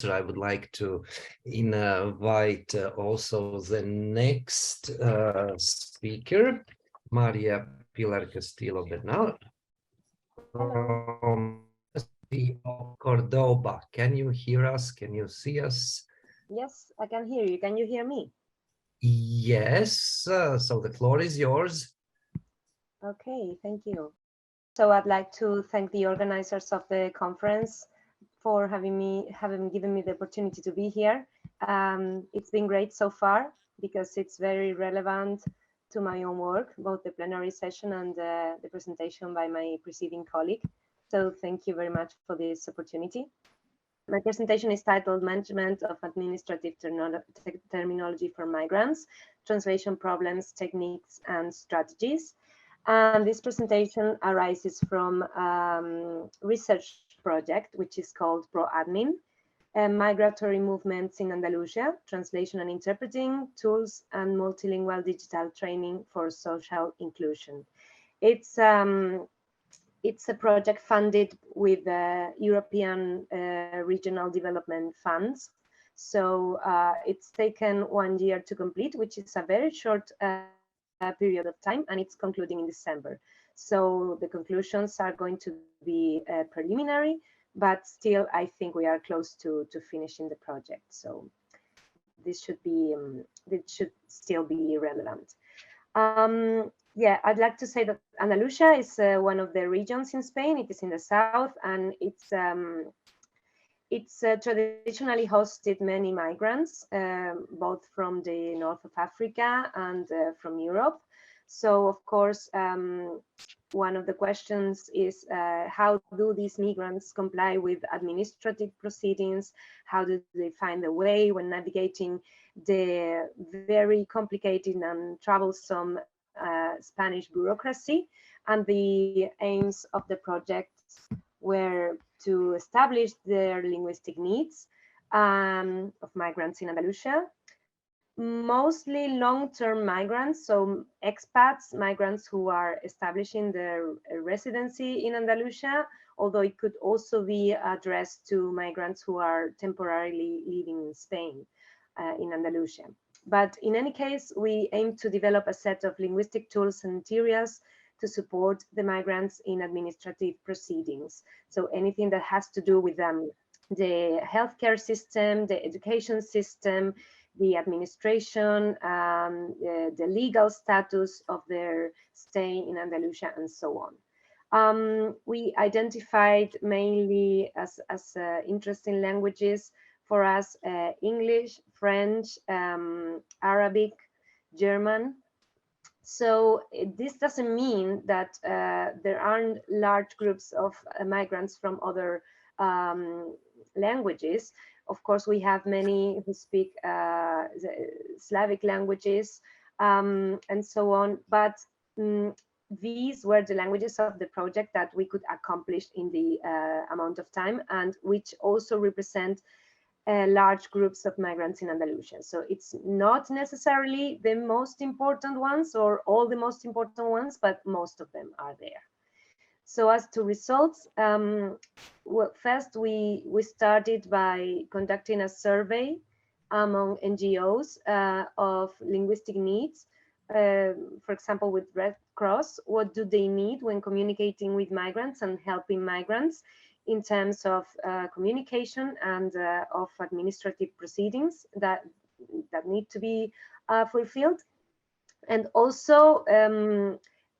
I would like to invite also the next speaker, María Pilar Castillo Bernal from the city of Cordoba. Can you hear us? Can you see us? Yes, I can hear you. Can you hear me? Yes, so the floor is yours. Okay, thank you. So I'd like to thank the organizers of the conference for having given me the opportunity to be here. It's been great so far because it's very relevant to my own work, both the plenary session and the presentation by my preceding colleague. So thank you very much for this opportunity. My presentation is titled Management of Administrative Terminology for Migrants, Translation Problems, Techniques and Strategies. And this presentation arises from research project, which is called ProAdmin, Migratory Movements in Andalusia, Translation and Interpreting, Tools and Multilingual Digital Training for Social Inclusion. It's a project funded with European Regional Development Funds. So it's taken 1 year to complete, which is a very short period of time, and it's concluding in December. So the conclusions are going to be preliminary, but still I think we are close to finishing the project. So this should be, it should still be relevant. Yeah, I'd like to say that Andalusia is one of the regions in Spain. It is in the south, and it's traditionally hosted many migrants, both from the north of Africa and from Europe. So, of course, one of the questions is how do these migrants comply with administrative proceedings? How do they find the way when navigating the very complicated and troublesome Spanish bureaucracy? And the aims of the project were to establish their linguistic needs of migrants in Andalusia, mostly long-term migrants, so expats, migrants who are establishing their residency in Andalusia, although it could also be addressed to migrants who are temporarily living in Spain, in Andalusia. But in any case, we aim to develop a set of linguistic tools and materials to support the migrants in administrative proceedings. So anything that has to do with the healthcare system, the education system, the administration, the legal status of their stay in Andalusia, and so on. We identified mainly as interesting languages for us English, French, Arabic, German. So this doesn't mean that there aren't large groups of migrants from other languages. Of course, we have many who speak Slavic languages and so on, but these were the languages of the project that we could accomplish in the amount of time, and which also represent large groups of migrants in Andalusia. So it's not necessarily the most important ones or all the most important ones, but most of them are there. So as to results, well, first we started by conducting a survey among NGOs of linguistic needs. For example, with Red Cross, what do they need when communicating with migrants and helping migrants in terms of communication and of administrative proceedings that need to be fulfilled. And also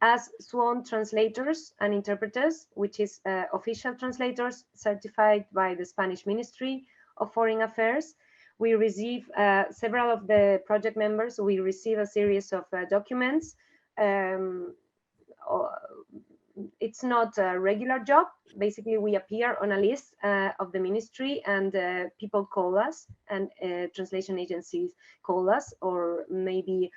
as sworn translators and interpreters, which is official translators certified by the Spanish Ministry of Foreign Affairs, we receive several of the project members, we receive a series of documents. It's not a regular job. Basically, we appear on a list of the ministry, and people call us, and translation agencies call us, or maybe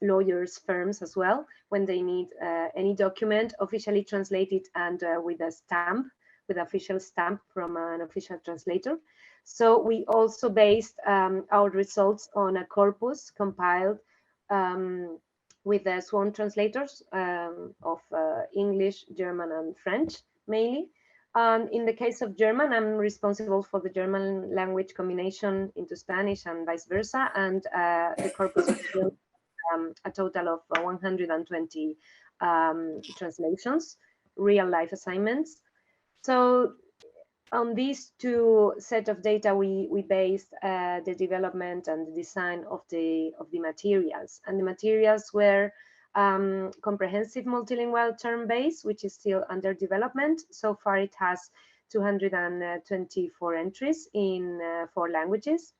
lawyers firms as well, when they need any document officially translated and with a stamp, with official stamp from an official translator. So we also based our results on a corpus compiled with the sworn translators of English, German, and French mainly, And in the case of German, I'm responsible for the German language combination into Spanish and vice versa. And the corpus of a total of 120 translations, real life assignments. So on these two set of data, we based the development and the design of the materials. And the materials were comprehensive multilingual term base, which is still under development. So far, it has 224 entries in 4 languages.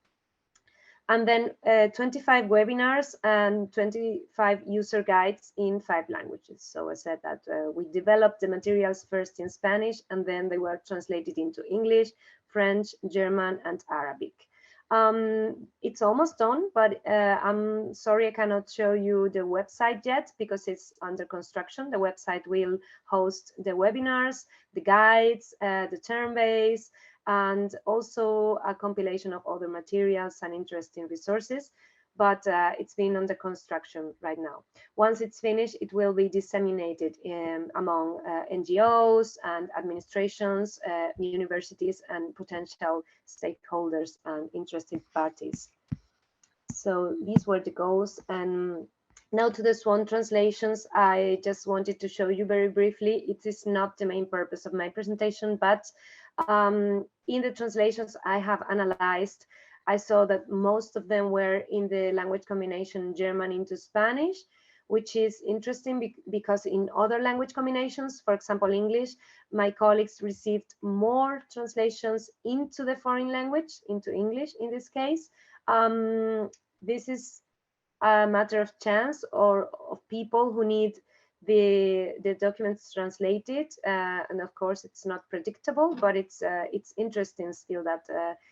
And then 25 webinars and 25 user guides in 5 languages. So I said that we developed the materials first in Spanish, and then they were translated into English, French, German, and Arabic. It's almost done, but I'm sorry I cannot show you the website yet because it's under construction. The website will host the webinars, the guides, the term base, and also a compilation of other materials and interesting resources, but it's been under construction right now. Once it's finished, it will be disseminated among NGOs and administrations, universities, and potential stakeholders and interested parties. So these were the goals. And now to the SWAN translations, I just wanted to show you very briefly. It is not the main purpose of my presentation, but in the translations I have analyzed, I saw that most of them were in the language combination German into Spanish, which is interesting because in other language combinations, for example, English, my colleagues received more translations into the foreign language, into English in this case. This is a matter of chance or of people who need the documents translated, and of course it's not predictable, but it's interesting still that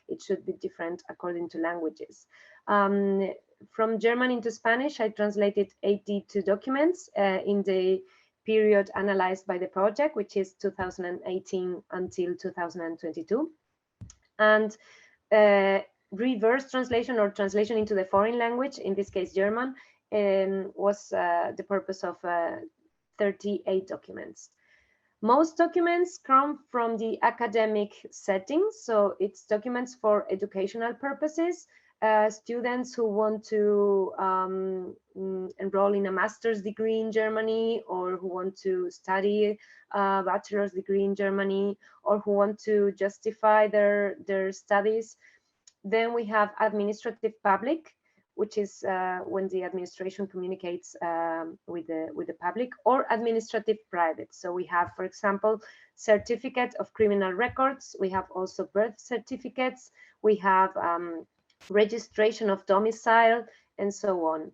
it should be different according to languages. From German into Spanish, I translated 82 documents in the period analyzed by the project, which is 2018 until 2022. And reverse translation or translation into the foreign language, in this case German, was the purpose of 38 documents. Most documents come from the academic setting, so it's documents for educational purposes. Students who want to enroll in a master's degree in Germany, or who want to study a bachelor's degree in Germany, or who want to justify their studies. Then we have administrative public, which is when the administration communicates with the public, or administrative private. So we have, for example, certificate of criminal records. We have also birth certificates. We have registration of domicile, and so on.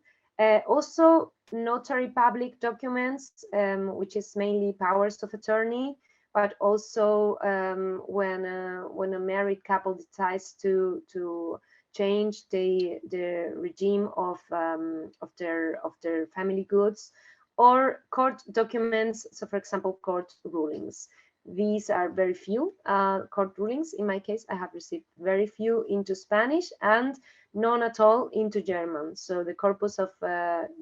Also notary public documents, which is mainly powers of attorney, but also when a married couple decides to change the regime of their family goods, or court documents. So, for example, court rulings. These are very few court rulings. In my case, I have received very few into Spanish and none at all into German. So the corpus of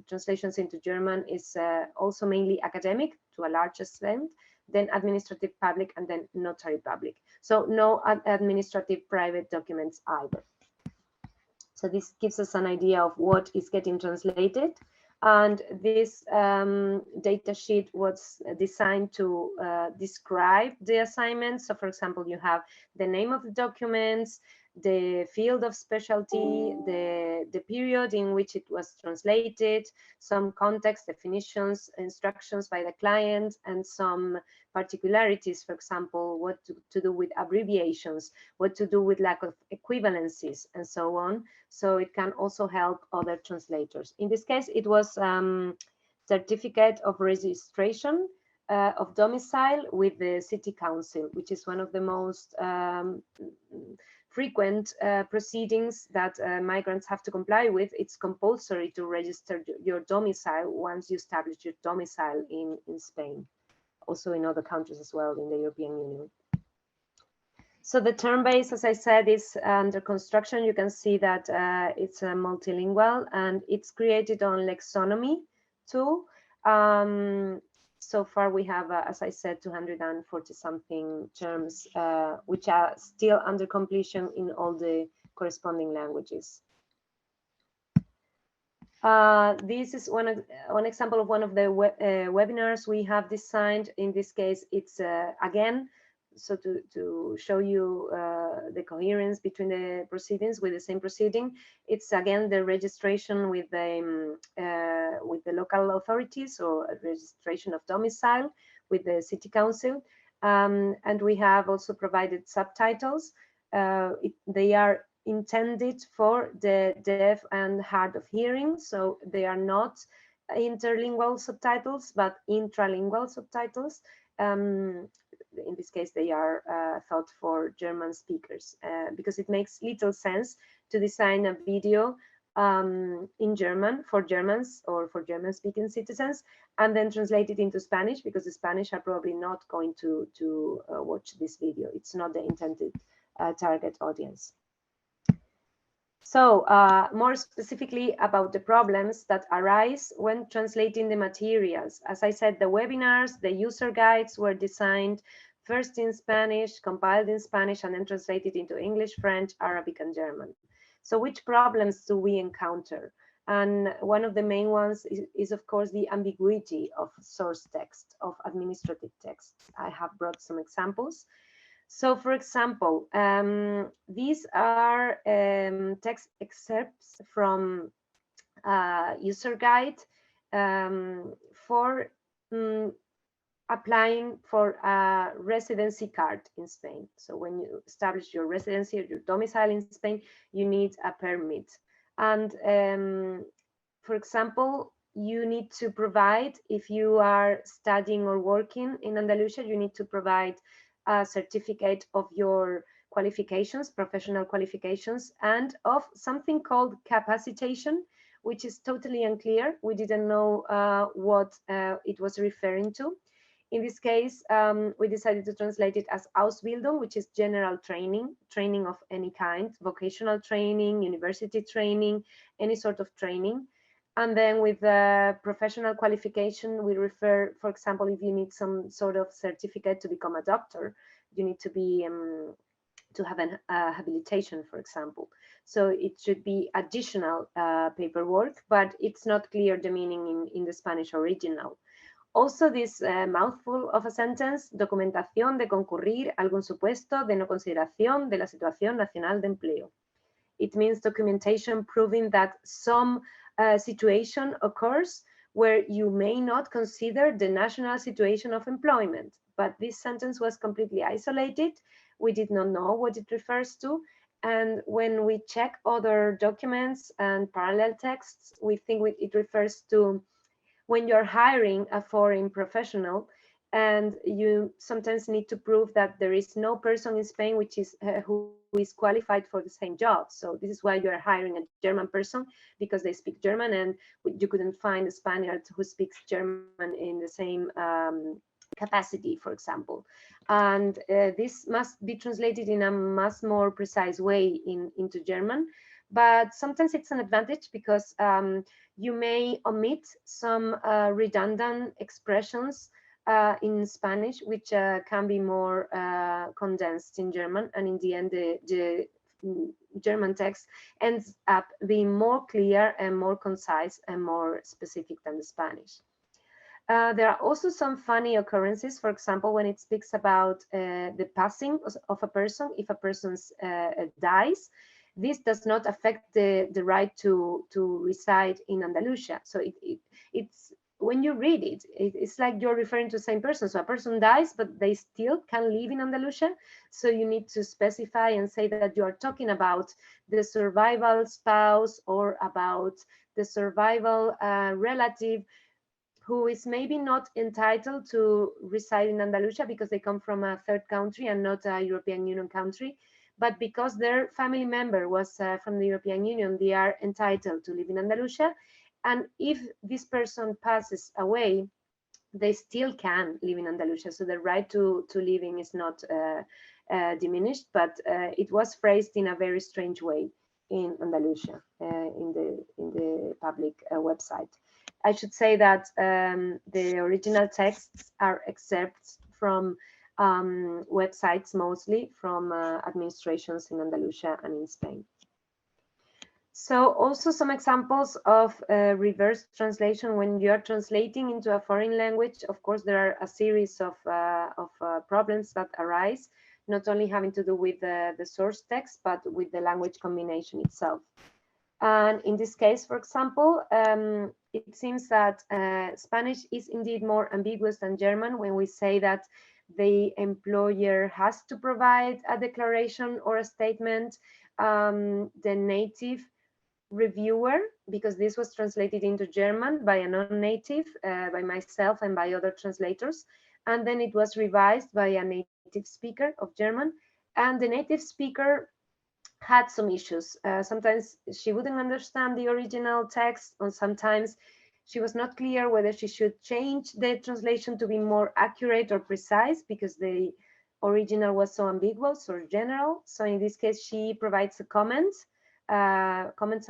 translations into German is also mainly academic to a large extent, then administrative public, and then notary public. So no administrative private documents either. So this gives us an idea of what is getting translated. And this data sheet was designed to describe the assignments. So for example, you have the name of the documents, the field of specialty, the period in which it was translated, some context, definitions, instructions by the client, and some particularities, for example, what to do with abbreviations, what to do with lack of equivalencies, and so on. So it can also help other translators. In this case, it was certificate of registration of domicile with the city council, which is one of the most frequent proceedings that migrants have to comply with. It's compulsory to register your domicile once you establish your domicile in Spain, also in other countries as well in the European Union. So the term base, as I said, is under construction. You can see that it's multilingual, and it's created on Lexonomy tool. So far, we have, as I said, 240 something terms, which are still under completion in all the corresponding languages. This is one example of one of the webinars we have designed. In this case, it's again, so to show you the coherence between the proceedings with the same proceeding. It's again the registration with the local authorities, or registration of domicile with the city council, and we have also provided subtitles. They are intended for the deaf and hard of hearing, so they are not interlingual subtitles but intralingual subtitles. In this case, they are thought for German speakers, because it makes little sense to design a video in German for Germans or for German speaking citizens and then translate it into Spanish, because the Spanish are probably not going to watch this video. It's not the intended target audience. So more specifically about the problems that arise when translating the materials. As I said, the webinars, the user guides were designed first in Spanish, compiled in Spanish, and then translated into English, French, Arabic, and German. So which problems do we encounter? And one of the main ones is of course, the ambiguity of source text, of administrative text. I have brought some examples. So, for example, these are text excerpts from user guide for applying for a residency card in Spain. So when you establish your residency or your domicile in Spain, you need a permit. And for example, you need to provide, if you are studying or working in Andalusia, you need to provide a certificate of your qualifications, professional qualifications, and of something called capacitation, which is totally unclear. We didn't know what it was referring to. In this case, we decided to translate it as Ausbildung, which is general training, training of any kind, vocational training, university training, any sort of training. And then with the professional qualification, we refer, for example, if you need some sort of certificate to become a doctor, you need to be to have an habilitation, for example. So it should be additional paperwork, but it's not clear the meaning in the Spanish original. Also, this mouthful of a sentence, documentación de concurrir algún supuesto de no consideración de la situación nacional de empleo. It means documentation proving that some situation occurs where you may not consider the national situation of employment. But this sentence was completely isolated. We did not know what it refers to. And when we check other documents and parallel texts, we think it refers to when you're hiring a foreign professional, and you sometimes need to prove that there is no person in Spain which is who is qualified for the same job. So this is why you are hiring a German person, because they speak German, and you couldn't find a Spaniard who speaks German in the same capacity, for example. And this must be translated in a much more precise way into German. But sometimes it's an advantage, because you may omit some redundant expressions in Spanish, which can be more condensed in German, and in the end the German text ends up being more clear and more concise and more specific than the Spanish. There are also some funny occurrences. For example, when it speaks about the passing of a person, if a person dies, this does not affect the right to reside in Andalusia. So it's when you read it, it's like you're referring to the same person. So a person dies, but they still can live in Andalusia. So you need to specify and say that you are talking about the survival spouse or about the survival relative who is maybe not entitled to reside in Andalusia because they come from a third country and not a European Union country. But because their family member was from the European Union, they are entitled to live in Andalusia. And if this person passes away, they still can live in Andalusia. So the right to living is not diminished, but it was phrased in a very strange way in Andalusia, in the public website. I should say that the original texts are excerpts from websites, mostly from administrations in Andalusia and in Spain. So also some examples of reverse translation. When you are translating into a foreign language, of course, there are a series of problems that arise, not only having to do with the source text, but with the language combination itself. And in this case, for example, it seems that Spanish is indeed more ambiguous than German when we say that the employer has to provide a declaration or a statement. The native reviewer, because this was translated into German by a non-native, by myself and by other translators, and then it was revised by a native speaker of German, and the native speaker had some issues. Sometimes she wouldn't understand the original text, or sometimes she was not clear whether she should change the translation to be more accurate or precise, because the original was so ambiguous or general. So in this case, she provides a comment. Comments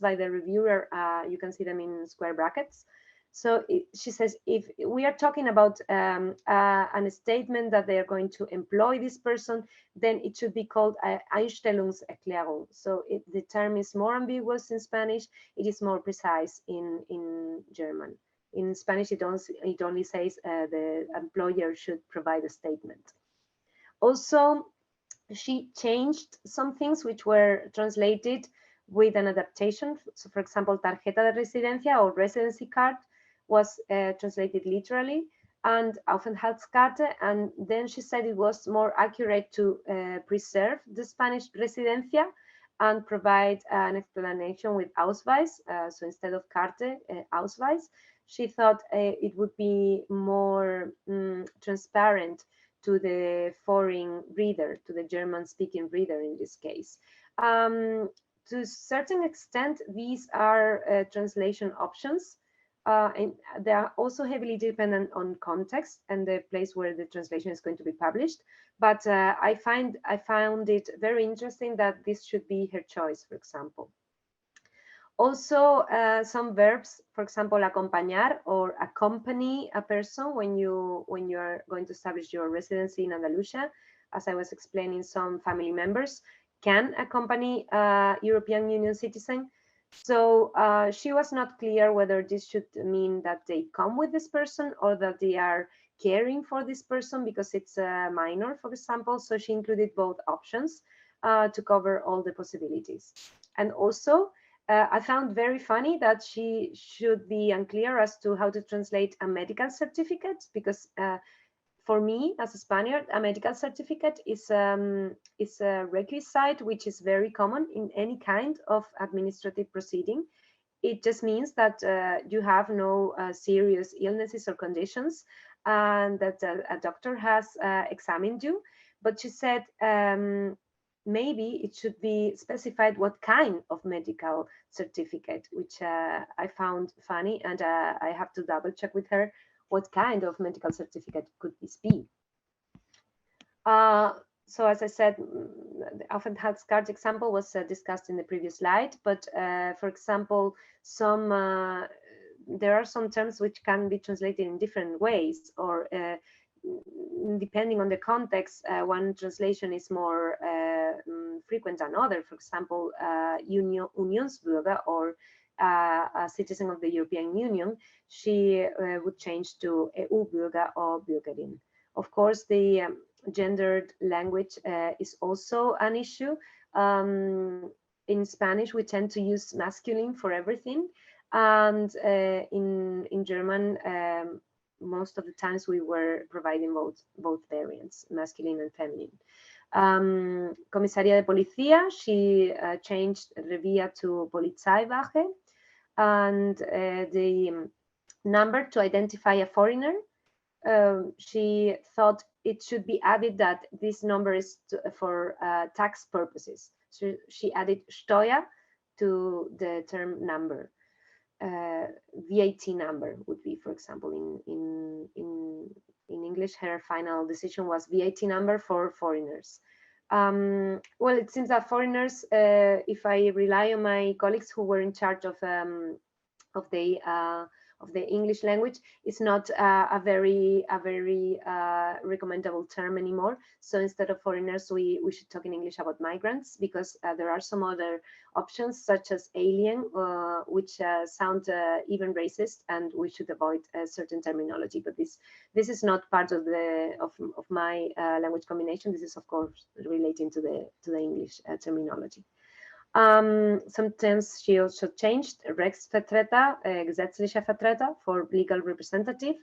by the reviewer. You can see them in square brackets. So she says, if we are talking about a statement that they are going to employ this person, then it should be called Einstellungserklärung. So the term is more ambiguous in Spanish. It is more precise in German. In Spanish, it only says the employer should provide a statement. Also, she changed some things which were translated with an adaptation. So, for example, tarjeta de residencia or residency card was translated literally, and Aufenthaltskarte, and then she said it was more accurate to preserve the Spanish residencia and provide an explanation with Ausweis. So instead of Karte, Ausweis. She thought it would be more transparent to the foreign reader, to the German-speaking reader in this case. To a certain extent, these are translation options, and they are also heavily dependent on context and the place where the translation is going to be published. But I found it very interesting that this should be her choice, for example. Also, some verbs, for example, acompañar or accompany a person when you are going to establish your residency in Andalusia. As I was explaining, some family members can accompany a European Union citizen. So she was not clear whether this should mean that they come with this person or that they are caring for this person because it's a minor, for example. So she included both options to cover all the possibilities. And also, I found very funny that she should be unclear as to how to translate a medical certificate, because for me, as a Spaniard, a medical certificate is a requisite which is very common in any kind of administrative proceeding. It just means that you have no serious illnesses or conditions, and that a doctor has examined you. But she said, maybe it should be specified what kind of medical certificate, which I found funny, and I have to double check with her what kind of medical certificate could this be. So as I said, the Aufenthaltskarte example was discussed in the previous slide, but for example, there are some terms which can be translated in different ways, or depending on the context, one translation is more frequent than other. For example, Unionsbürger, or a citizen of the European Union, she would change to EU-Bürger or Bürgerin. Of course, the gendered language is also an issue. In Spanish, we tend to use masculine for everything, and in German, most of the times we were providing both variants, masculine and feminine. Comisaría de Policía, she changed Revía to Polizeiwache, and the number to identify a foreigner, she thought it should be added that this number is for tax purposes. So she added Steuer to the term number. VAT number would be, for example, in English, her final decision was VAT number for foreigners. Well, it seems that foreigners, if I rely on my colleagues who were in charge of of the English language is not a very recommendable term anymore. So instead of foreigners, we should talk in English about migrants, because there are some other options such as alien, which sound even racist, and we should avoid certain terminology. But this is not part of the of my language combination. This is of course relating to the English terminology. Sometimes she also changed Rechtsvertreter, gesetzlicher Vertreter for legal representative.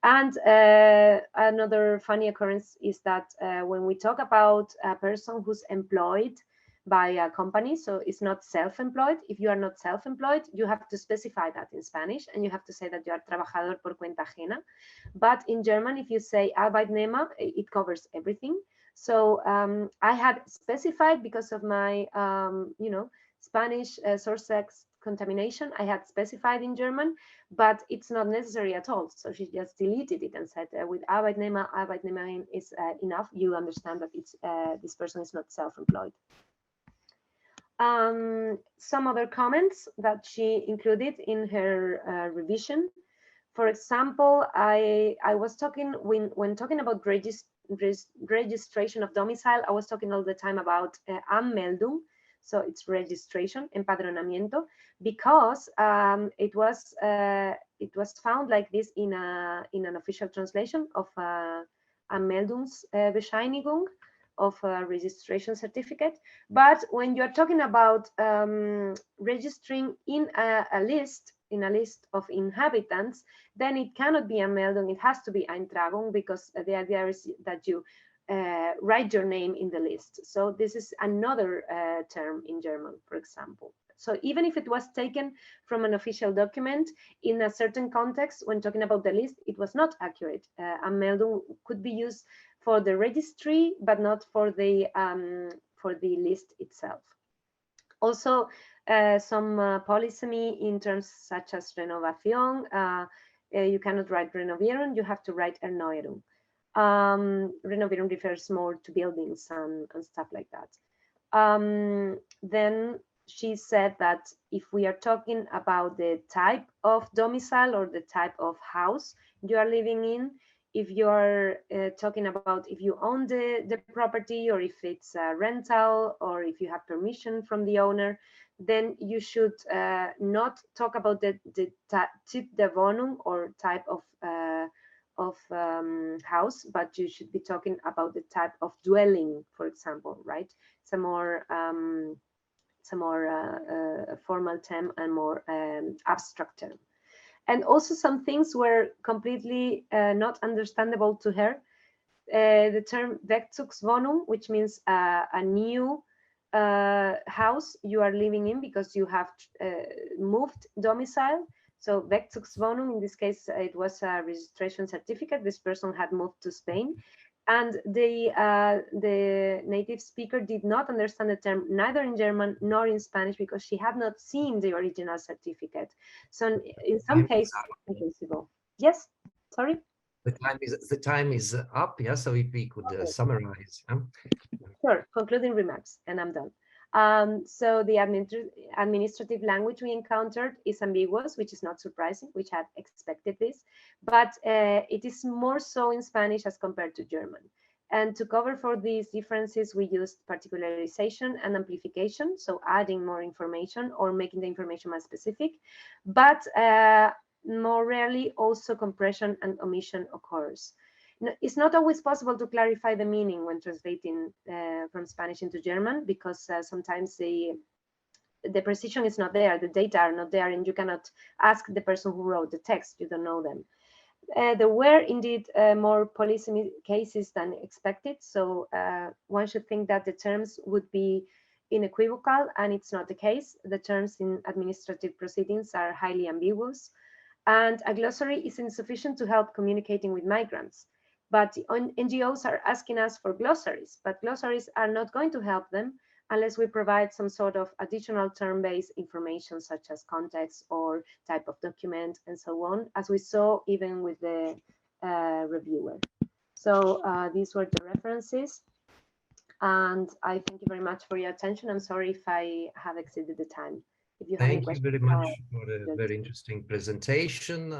And another funny occurrence is that when we talk about a person who's employed by a company, so it's not self-employed. If you are not self-employed, you have to specify that in Spanish, and you have to say that you are trabajador por cuenta ajena. But in German, if you say Arbeitnehmer, it covers everything. So I had specified, because of my, Spanish source text contamination, I had specified in German, but it's not necessary at all. So she just deleted it and said, with Arbeitnehmer, Arbeitnehmerin is enough. You understand that it's this person is not self-employed. Some other comments that she included in her revision. For example, I was talking when talking about registration of domicile, I was talking all the time about Anmeldung, so it's registration, empadronamiento, because it was found like this in an official translation of Anmeldungsbescheinigung, of a registration certificate. But when you're talking about registering in a list of inhabitants, then it cannot be Anmeldung, it has to be Eintragung, because the idea is that you write your name in the list. So this is another term in German, for example. So even if it was taken from an official document in a certain context, when talking about the list, it was not accurate. Anmeldung could be used for the registry, but not for the list itself. Also, some polysemy in terms such as Renovation. You cannot write Renovieren, you have to write Erneuerung. Renovieren refers more to buildings and stuff like that. Then she said that if we are talking about the type of domicile or the type of house you are living in, if you are talking about if you own the property, or if it's a rental, or if you have permission from the owner, then you should not talk about the Typ der Wohnung, or type of house, but you should be talking about the type of dwelling, for example, right? It's a more formal term and more abstract term. And also some things were completely not understandable to her. The term Wegzugswohnung, which means a new house you are living in because you have moved domicile. So Wegzugswohnung, in this case, it was a registration certificate. This person had moved to Spain. And the native speaker did not understand the term, neither in German nor in Spanish, because she had not seen the original certificate. So in some cases, impossible. Yes, sorry? The time is up, yeah, so if we could summarize. Sure, concluding remarks, and I'm done. So the administrative language we encountered is ambiguous, which is not surprising, which had expected this, but it is more so in Spanish as compared to German. And to cover for these differences, we used particularization and amplification, so adding more information or making the information more specific, but more rarely also compression and omission occurs. It's not always possible to clarify the meaning when translating from Spanish into German, because sometimes the precision is not there, the data are not there, and you cannot ask the person who wrote the text, you don't know them. There were indeed more polysemy cases than expected, so one should think that the terms would be unequivocal, and it's not the case. The terms in administrative proceedings are highly ambiguous, and a glossary is insufficient to help communicating with migrants. But NGOs are asking us for glossaries, but glossaries are not going to help them unless we provide some sort of additional term-based information, such as context or type of document and so on, as we saw even with the reviewer. So these were the references, and I thank you very much for your attention. I'm sorry if I have exceeded the time. if you have any Thank you questions. very much for a very interesting presentation.